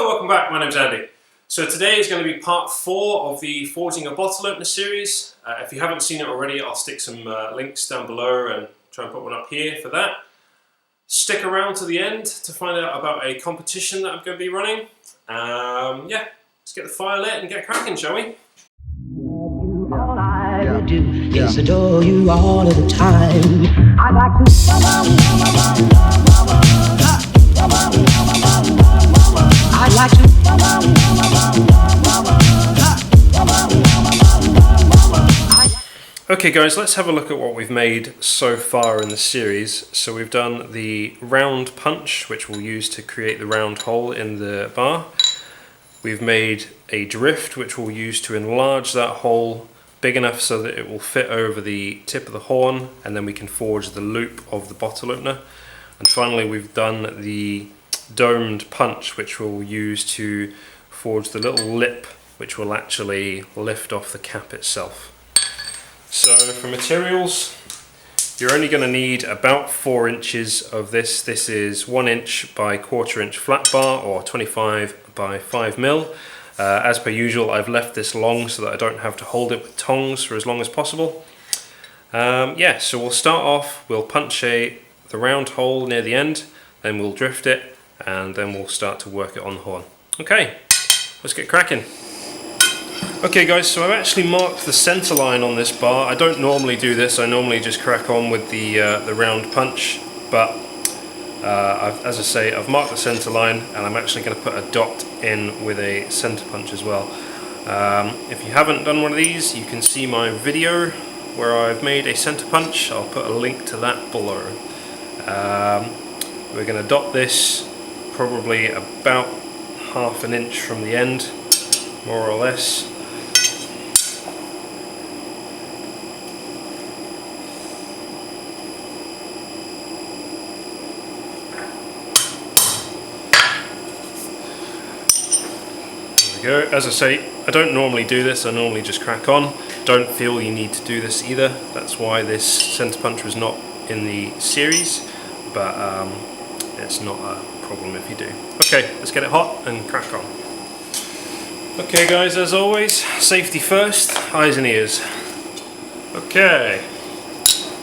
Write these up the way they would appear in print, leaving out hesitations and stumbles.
Hello, welcome back. My name's Andy. So today is going to be part 4 of the Forging a Bottle Opener series. If you haven't seen it already, I'll stick some links down below and try and put one up here for that. Stick around to the end to find out about a competition that I'm going to be running. Yeah, let's get the fire lit and get cracking, shall we? All I do is adore you all of the time. I'd like to. I'd like to. Okay guys, let's have a look at what we've made so far in the series. So we've done the round punch, which we'll use to create the round hole in the bar. We've made a drift, which we'll use to enlarge that hole big enough so that it will fit over the tip of the horn, and then we can forge the loop of the bottle opener. And finally we've done the domed punch, which we'll use to forge the little lip which will actually lift off the cap itself. So for materials, you're only going to need about 4 inches of this. This is 1 inch by 1/4 inch flat bar, or 25 by 5 mil. As per usual, I've left this long so that I don't have to hold it with tongs for as long as possible. Yeah, so we'll start off, we'll punch the round hole near the end, then we'll drift it, and then we'll start to work it on the horn. Okay, let's get cracking. Okay guys, so I've actually marked the center line on this bar. I don't normally do this, I normally just crack on with the round punch, but as I say, I've marked the center line and I'm actually going to put a dot in with a center punch as well. If you haven't done one of these, you can see my video where I've made a center punch. I'll put a link to that below. We're going to dot this probably about 1/2 inch from the end, more or less. Go. As I say, I don't normally do this, I normally just crack on. Don't feel you need to do this either. That's why this center punch was not in the series, but it's not a problem if you do. Okay, let's get it hot and crack on. Okay guys, as always, safety first, eyes and ears. Okay,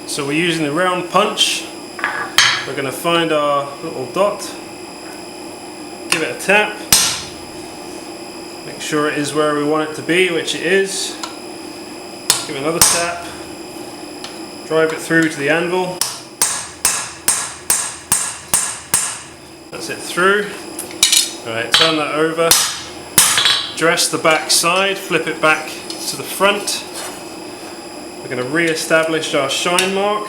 so we're using the round punch. We're going to find our little dot, give it a tap. Make sure it is where we want it to be, which it is. Give it another tap. Drive it through to the anvil. That's it through. Alright, turn that over. Dress the back side, flip it back to the front. We're going to re-establish our shine mark.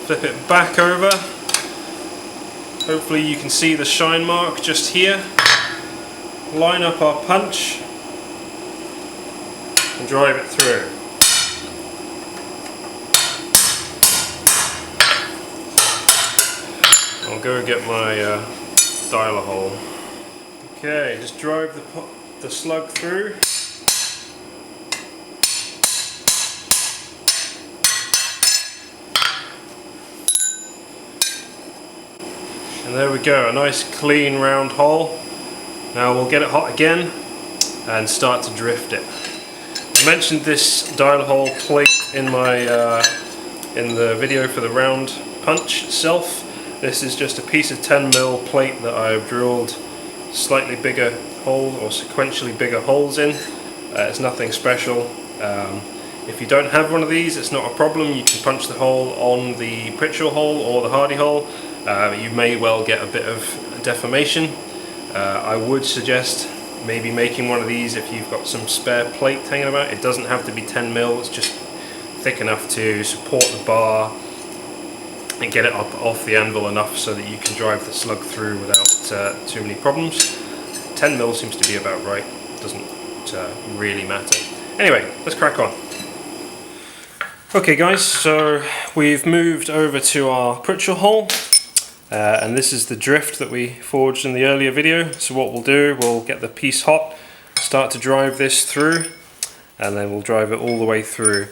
Flip it back over. Hopefully you can see the shine mark just here. Line up our punch and drive it through. I'll go get my dialer hole. Okay, just drive the slug through. And there we go, a nice clean round hole. Now we'll get it hot again and start to drift it. I mentioned this dial hole plate in my in the video for the round punch itself. This is just a piece of 10 mil plate that I've drilled slightly bigger hole or sequentially bigger holes in. It's nothing special. If you don't have one of these, it's not a problem. You can punch the hole on the Pritchell hole or the Hardy hole. You may well get a bit of deformation. I would suggest maybe making one of these if you've got some spare plate hanging about. It doesn't have to be 10 mil, it's just thick enough to support the bar and get it up off the anvil enough so that you can drive the slug through without too many problems. 10 mil seems to be about right, doesn't really matter. Anyway, let's crack on. Okay guys, so we've moved over to our Pritchell hole. And this is the drift that we forged in the earlier video. So what we'll do, we'll get the piece hot, start to drive this through, and then we'll drive it all the way through.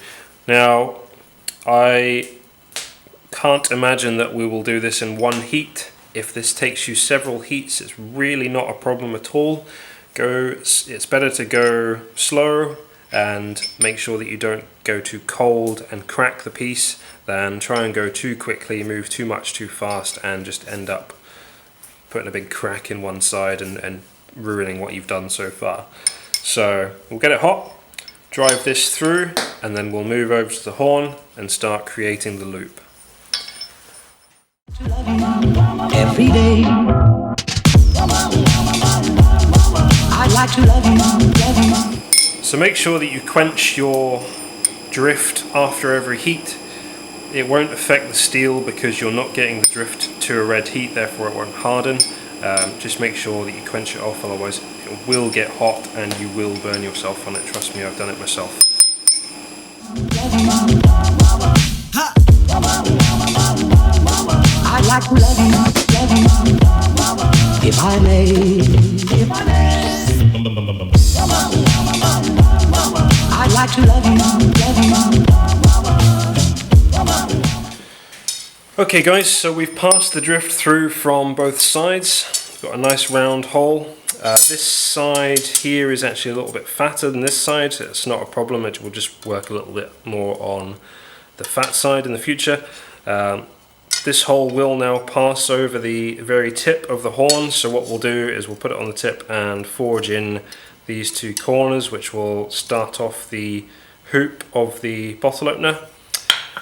Now, I can't imagine that we will do this in one heat. If this takes you several heats, it's really not a problem at all. It's better to go slow and make sure that you don't go too cold and crack the piece than try and go too quickly, move too much too fast, and just end up putting a big crack in one side and ruining what you've done so far. So we'll get it hot, drive this through, and then we'll move over to the horn and start creating the loop. Every day I'd like to love you. So make sure that you quench your drift after every heat. It won't affect the steel because you're not getting the drift to a red heat, therefore it won't harden. Just make sure that you quench it off, otherwise it will get hot and you will burn yourself on it. Trust me, I've done it myself. I'd like to love you, if I may. I'd like to love you. Okay guys, so we've passed the drift through from both sides. Got a nice round hole. This side here is actually a little bit fatter than this side, so it's not a problem. It will just work a little bit more on the fat side in the future. This hole will now pass over the very tip of the horn, so what we'll do is we'll put it on the tip and forge in these two corners, which will start off the hoop of the bottle opener.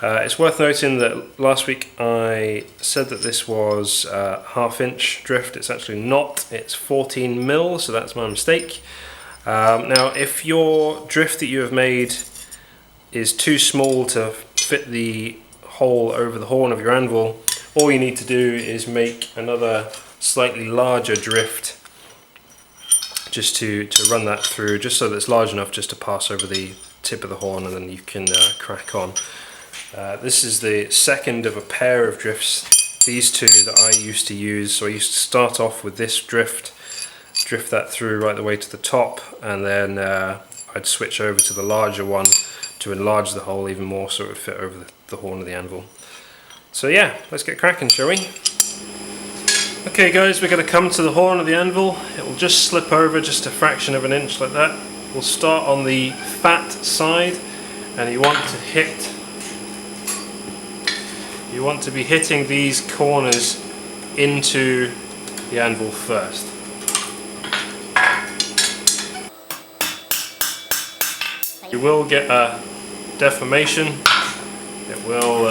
It's worth noting that last week I said that this was 1/2 inch drift. It's actually not, it's 14 mil, so that's my mistake. Now if your drift that you have made is too small to fit the hole over the horn of your anvil, all you need to do is make another slightly larger drift just to run that through, just so that it's large enough just to pass over the tip of the horn, and then you can crack on. This is the second of a pair of drifts, these two that I used to use. So I used to start off with this drift that through right the way to the top, and then I'd switch over to the larger one to enlarge the hole even more so it would fit over the horn of the anvil. So yeah, let's get cracking, shall we? Okay guys, we're going to come to the horn of the anvil. It will just slip over just a fraction of an inch like that. We'll start on the fat side, and you want to be hitting these corners into the anvil first. You will get a deformation. It will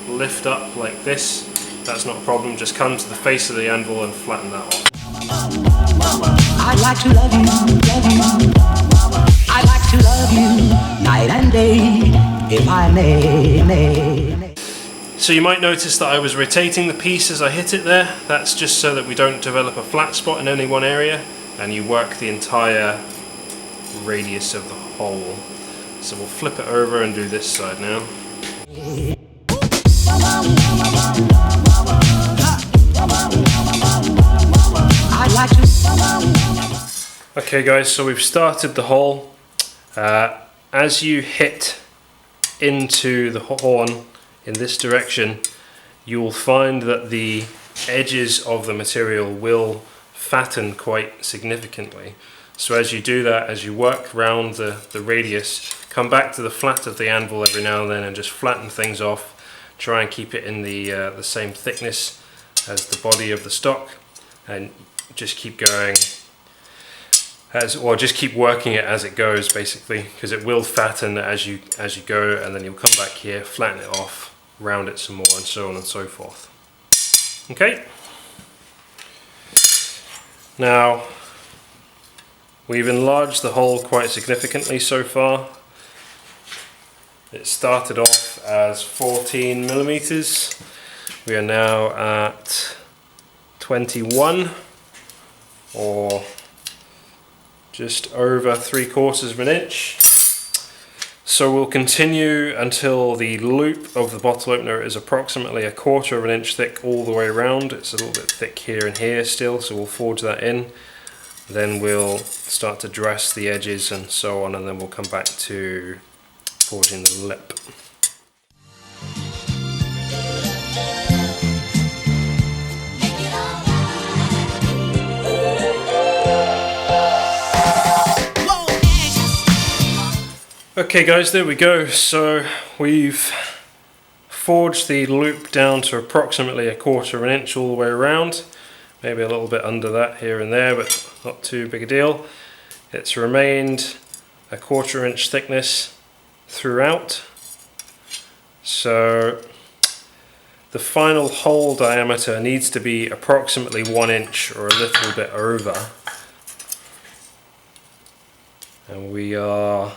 lift up like this. That's not a problem. Just come to the face of the anvil and flatten that off. I'd like to love you. I'd like to love you night and day, if I may. So you might notice that I was rotating the piece as I hit it there. That's just so that we don't develop a flat spot in any one area, and you work the entire radius of the hole. So we'll flip it over and do this side now. Okay guys, so we've started the hole. As you hit into the horn in this direction, you will find that the edges of the material will fatten quite significantly. So as you do that, as you work around the radius, come back to the flat of the anvil every now and then and just flatten things off. Try and keep it in the same thickness as the body of the stock, and just keep going or just keep working it as it goes, basically, because it will fatten as you go, and then you'll come back here, flatten it off, round it some more, and so on and so forth. Okay. Now we've enlarged the hole quite significantly so far. It started off as 14 millimeters. We are now at 21, or just over 3/4 of an inch. So we'll continue until the loop of the bottle opener is approximately 1/4 of an inch thick all the way around. It's a little bit thick here and here still, so we'll forge that in. Then we'll start to dress the edges and so on, and then we'll come back to forging the lip. Okay guys, there we go. So we've forged the loop down to approximately 1/4 of an inch all the way around. Maybe a little bit under that here and there, but not too big a deal. It's remained 1/4 inch thickness throughout. So the final hole diameter needs to be approximately 1 inch or a little bit over. And we are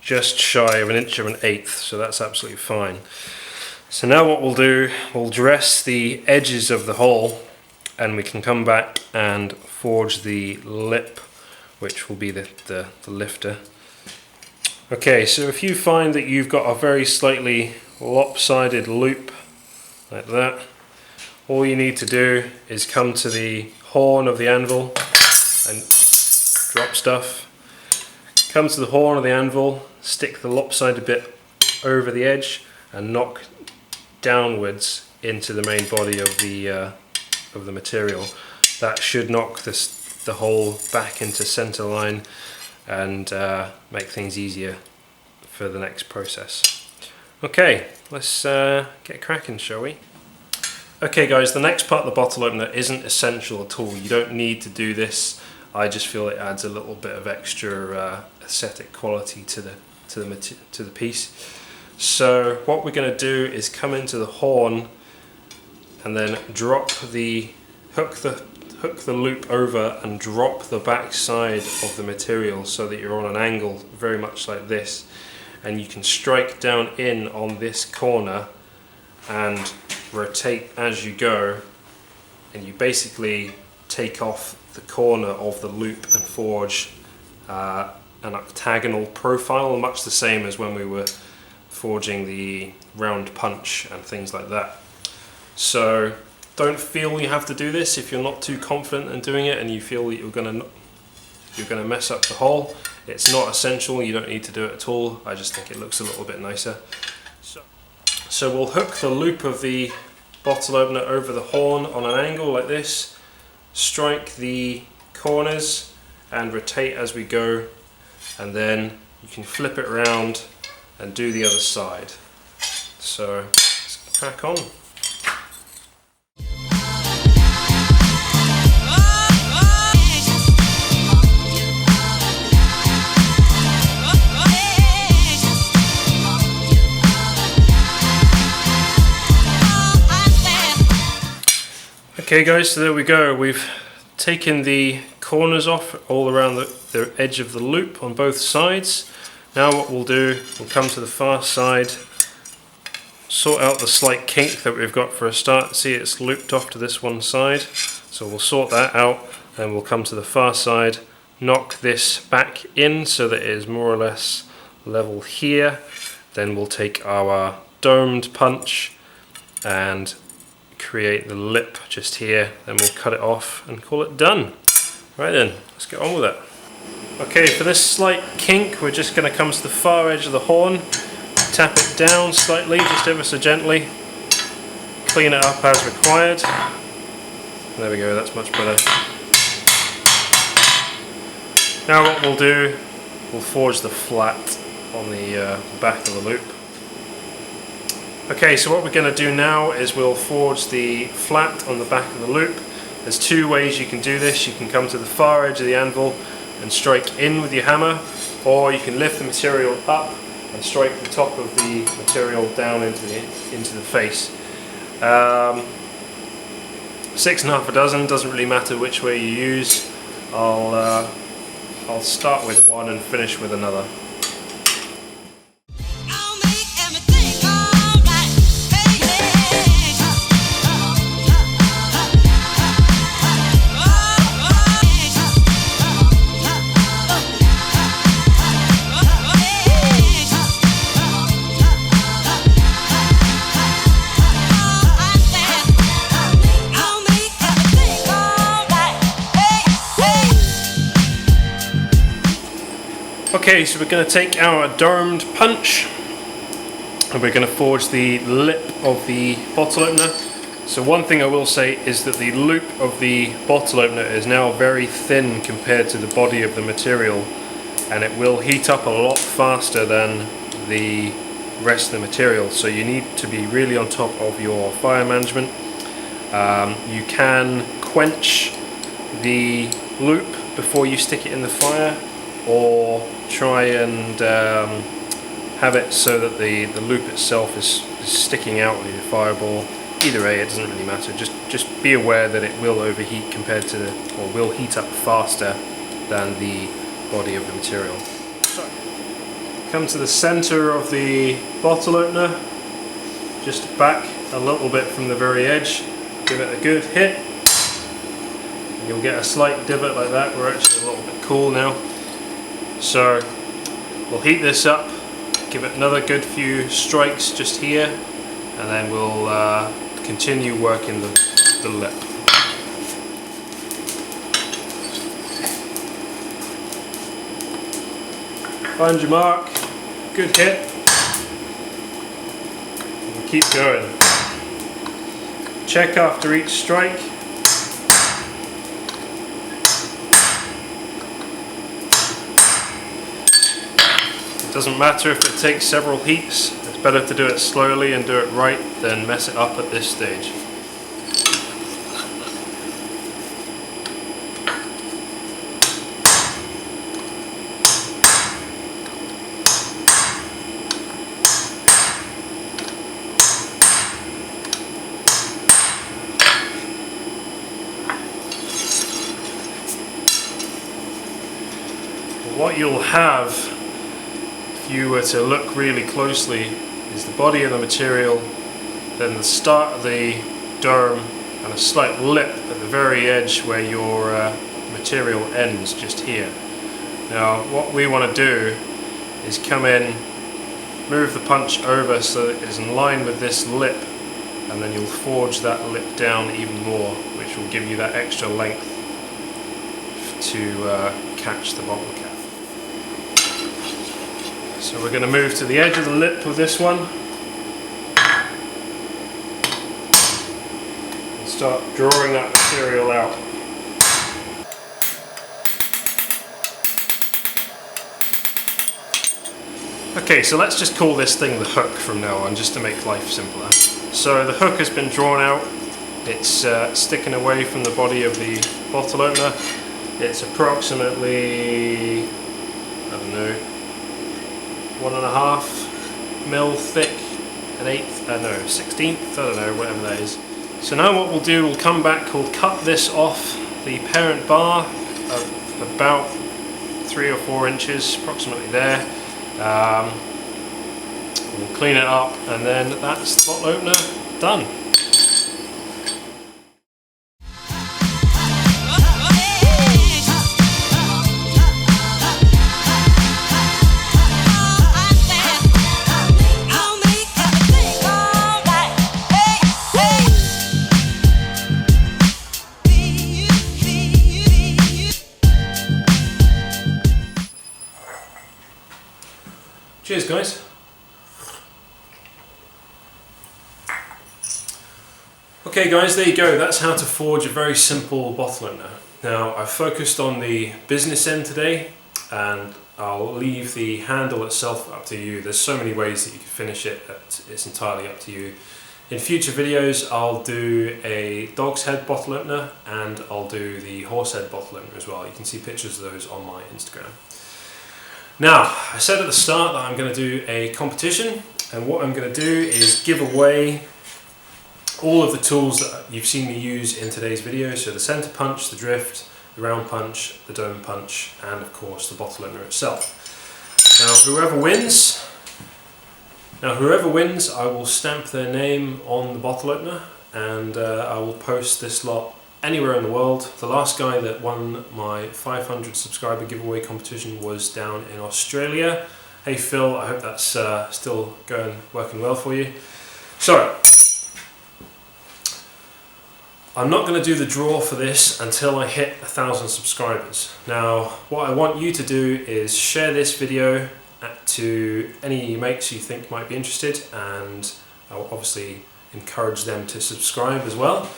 just shy of 1.1/8", so that's absolutely fine. So now what we'll do, we'll dress the edges of the hole and we can come back and forge the lip, which will be the lifter. Okay, so if you find that you've got a very slightly lopsided loop like that, all you need to do is come to the horn of the anvil and drop stuff. Come to the horn of the anvil, stick the lopsided bit over the edge and knock downwards into the main body of the material. That should knock the hole back into center line and make things easier for the next process. Okay, let's get cracking, shall we? Okay guys, the next part of the bottle opener isn't essential at all. You don't need to do this. I just feel it adds a little bit of extra aesthetic quality to the piece. So what we're going to do is come into the horn and then hook the loop over and drop the back side of the material so that you're on an angle very much like this, and you can strike down in on this corner and rotate as you go, and you basically take off the corner of the loop and forge an octagonal profile, much the same as when we were forging the round punch and things like that. So don't feel you have to do this if you're not too confident in doing it and you feel that you're going to mess up the hole. It's not essential, you don't need to do it at all. I just think it looks a little bit nicer. So we'll hook the loop of the bottle opener over the horn on an angle like this, strike the corners and rotate as we go, and then you can flip it around and do the other side. So let's crack on. Okay guys, so there we go. We've taken the corners off all around the edge of the loop on both sides. Now what we'll do, we'll come to the far side, sort out the slight kink that we've got for a start. See, it's looped off to this one side, so we'll sort that out, and we'll come to the far side, knock this back in so that it is more or less level here. Then we'll take our domed punch and create the lip just here, then we'll cut it off and call it done. Right then, let's get on with it. Okay, for this slight kink, we're just going to come to the far edge of the horn, tap it down slightly, just ever so gently, clean it up as required. There we go, that's much better. Now what we'll do, we'll forge the flat on the back of the loop. Okay, so what we're going to do now is we'll forge the flat on the back of the loop. There's two ways you can do this. You can come to the far edge of the anvil and strike in with your hammer, or you can lift the material up and strike the top of the material down into the face. 6 1/2 dozen, doesn't really matter which way you use. I'll start with one and finish with another. Okay, so we're going to take our domed punch and we're going to forge the lip of the bottle opener. So one thing I will say is that the loop of the bottle opener is now very thin compared to the body of the material. and it will heat up a lot faster than the rest of the material, so you need to be really on top of your fire management. You can quench the loop before you stick it in the fire, or try and have it so that the loop itself is sticking out with your fireball. Either way, it doesn't really matter. Just be aware that it will overheat compared to or will heat up faster than the body of the material. So, come to the center of the bottle opener, just back a little bit from the very edge, give it a good hit. You'll get a slight divot like that. We're actually a little bit cool now. So we'll heat this up, give it another good few strikes just here, and then we'll continue working the lip. Find your mark, good hit, and keep going. Check after each strike. It doesn't matter if it takes several heats, it's better to do it slowly and do it right than mess it up at this stage. What you'll have, if you were to look really closely, is the body of the material, then the start of the dome, and a slight lip at the very edge where your material ends, just here. Now what we want to do is come in, move the punch over so that it is in line with this lip, and then you'll forge that lip down even more, which will give you that extra length to catch the bottle cap. So we're going to move to the edge of the lip with this one and start drawing that material out. Okay, so let's just call this thing the hook from now on, just to make life simpler. So the hook has been drawn out, it's sticking away from the body of the bottle opener. It's approximately, I don't know, 1.5 mil thick, an eighth, no, 16th, I don't know, whatever that is. So now what we'll do, we'll come back, we'll cut this off the parent bar of about 3 or 4 inches, approximately there. We'll clean it up, and then that's the bottle opener done. Cheers guys. Okay guys, there you go. That's how to forge a very simple bottle opener. Now I've focused on the business end today, and I'll leave the handle itself up to you. There's so many ways that you can finish it that it's entirely up to you. In future videos I'll do a dog's head bottle opener, and I'll do the horse head bottle opener as well. You can see pictures of those on my Instagram. Now, I said at the start that I'm going to do a competition, and what I'm going to do is give away all of the tools that you've seen me use in today's video. So the center punch, the drift, the round punch, the dome punch, and of course the bottle opener itself. Now whoever wins, I will stamp their name on the bottle opener, and I will post this lot anywhere in the world. The last guy that won my 500 subscriber giveaway competition was down in Australia. Hey Phil, I hope that's still working well for you. So, I'm not going to do the draw for this until I hit 1,000 subscribers. Now, what I want you to do is share this video to any mates you think might be interested, and I'll obviously encourage them to subscribe as well.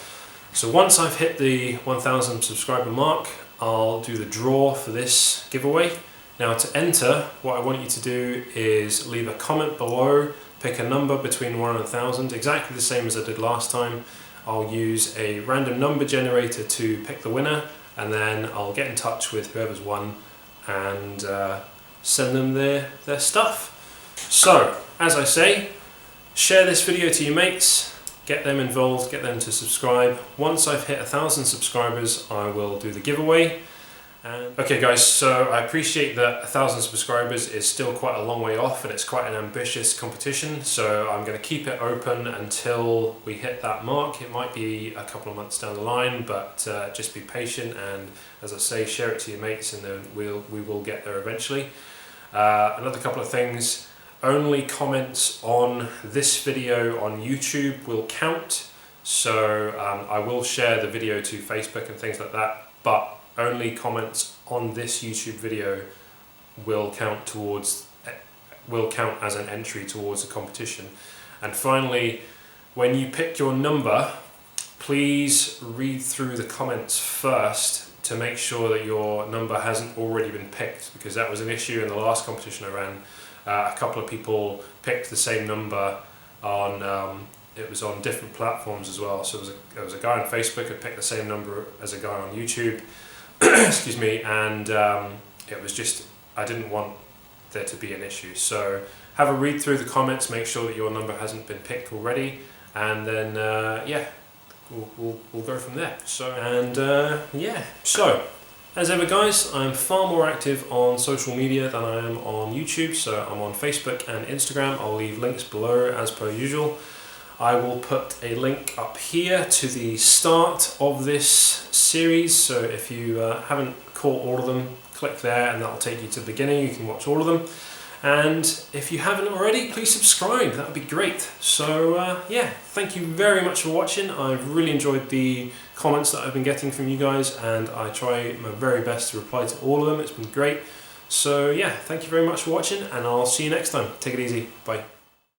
So once I've hit the 1,000 subscriber mark, I'll do the draw for this giveaway, Now to enter, what I want you to do is leave a comment below, pick a number between 1 and 1,000, exactly the same as I did last time. I'll use a random number generator to pick the winner, and then I'll get in touch with whoever's won and send them their stuff. So, as I say, share this video to your mates, get them involved, get them to subscribe. Once I've hit 1,000 subscribers, I will do the giveaway. Okay guys, so I appreciate that 1,000 subscribers is still quite a long way off and it's quite an ambitious competition, so I'm going to keep it open until we hit that mark. It might be a couple of months down the line, but just be patient, and as I say, share it to your mates and then we will get there eventually. Another couple of things, only comments on this video on YouTube will count, so I will share the video to Facebook and things like that, but only comments on this YouTube video will count as an entry towards the competition. And finally, when you pick your number, please read through the comments first to make sure that your number hasn't already been picked, because that was an issue in the last competition I ran. A couple of people picked the same number on it was on different platforms as well. So there was a guy on Facebook who picked the same number as a guy on YouTube. Excuse me, and it was just, I didn't want there to be an issue. So have a read through the comments, make sure that your number hasn't been picked already, and then yeah, we'll go from there. So yeah, so as ever guys, I'm far more active on social media than I am on YouTube. So I'm on Facebook and Instagram. I'll leave links below as per usual. I will put a link up here to the start of this series, so if you haven't caught all of them, click there and that will take you to the beginning. You can watch all of them, and if you haven't already, please subscribe, that would be great. So yeah, thank you very much for watching. I've really enjoyed the comments that I've been getting from you guys, and I try my very best to reply to all of them. It's been great. So yeah, thank you very much for watching, and I'll see you next time. Take it easy, bye.